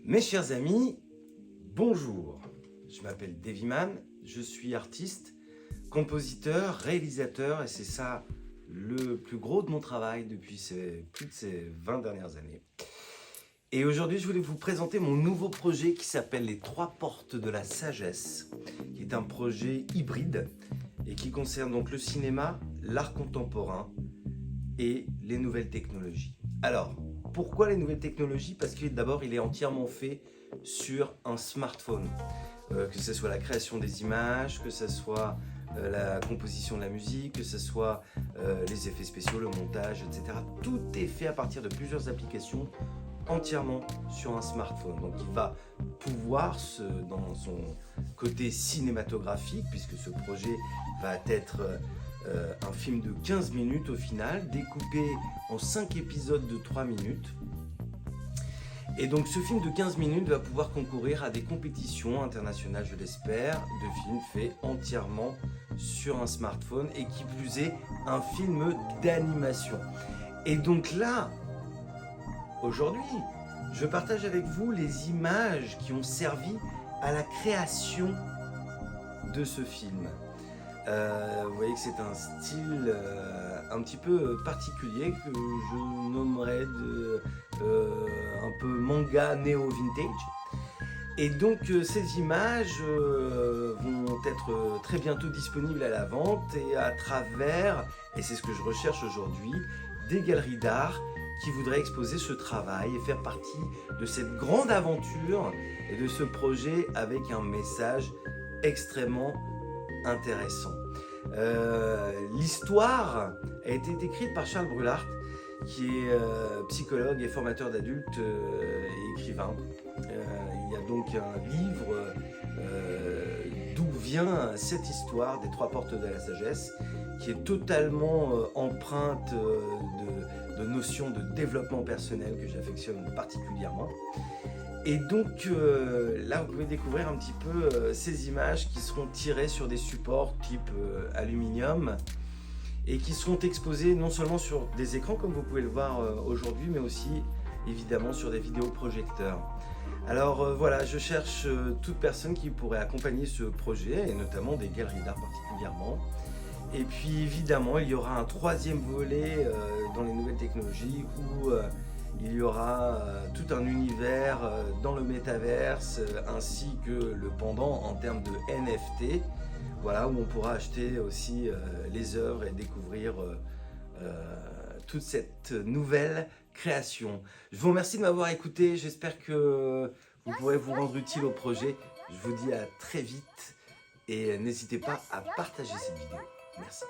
Mes chers amis, bonjour. Je m'appelle Deviman, je suis artiste, compositeur, réalisateur et c'est ça le plus gros de mon travail depuis plus de ces 20 dernières années. Et aujourd'hui, je voulais vous présenter mon nouveau projet qui s'appelle Les Trois Portes de la Sagesse, qui est un projet hybride et qui concerne donc le cinéma, l'art contemporain et les nouvelles technologies. Alors, pourquoi les nouvelles technologies? Parce que d'abord, il est entièrement fait sur un smartphone. Que ce soit la création des images, que ce soit la composition de la musique, que ce soit les effets spéciaux, le montage, etc. Tout est fait à partir de plusieurs applications entièrement sur un smartphone. Donc il va pouvoir, dans son côté cinématographique, puisque ce projet va être un film de 15 minutes au final, découpé en 5 épisodes de 3 minutes. Et donc ce film de 15 minutes va pouvoir concourir à des compétitions internationales, je l'espère, de films faits entièrement sur un smartphone et qui plus est un film d'animation. Et donc là, aujourd'hui, je partage avec vous les images qui ont servi à la création de ce film. Vous voyez que c'est un style un petit peu particulier que je nommerais un peu manga néo-vintage. Et donc ces images vont être très bientôt disponibles à la vente et à travers, et c'est ce que je recherche aujourd'hui, des galeries d'art qui voudraient exposer ce travail et faire partie de cette grande aventure et de ce projet avec un message extrêmement intéressant. L'histoire a été écrite par Charles Brûlart, qui est psychologue et formateur d'adultes et écrivain. Il y a donc un livre d'où vient cette histoire des Trois Portes de la Sagesse, qui est totalement empreinte de notions de développement personnel que j'affectionne particulièrement. Et donc là, vous pouvez découvrir un petit peu ces images qui seront tirées sur des supports type aluminium et qui seront exposées non seulement sur des écrans comme vous pouvez le voir aujourd'hui, mais aussi évidemment sur des vidéoprojecteurs. Alors voilà, je cherche toute personne qui pourrait accompagner ce projet et notamment des galeries d'art particulièrement. Et puis évidemment, il y aura un troisième volet dans les nouvelles technologies où il y aura tout un univers dans le métaverse ainsi que le pendant en termes de NFT, voilà, où on pourra acheter aussi les œuvres et découvrir toute cette nouvelle création. Je vous remercie de m'avoir écouté, j'espère que vous pourrez vous rendre utile au projet. Je vous dis à très vite et n'hésitez pas à partager cette vidéo. Merci.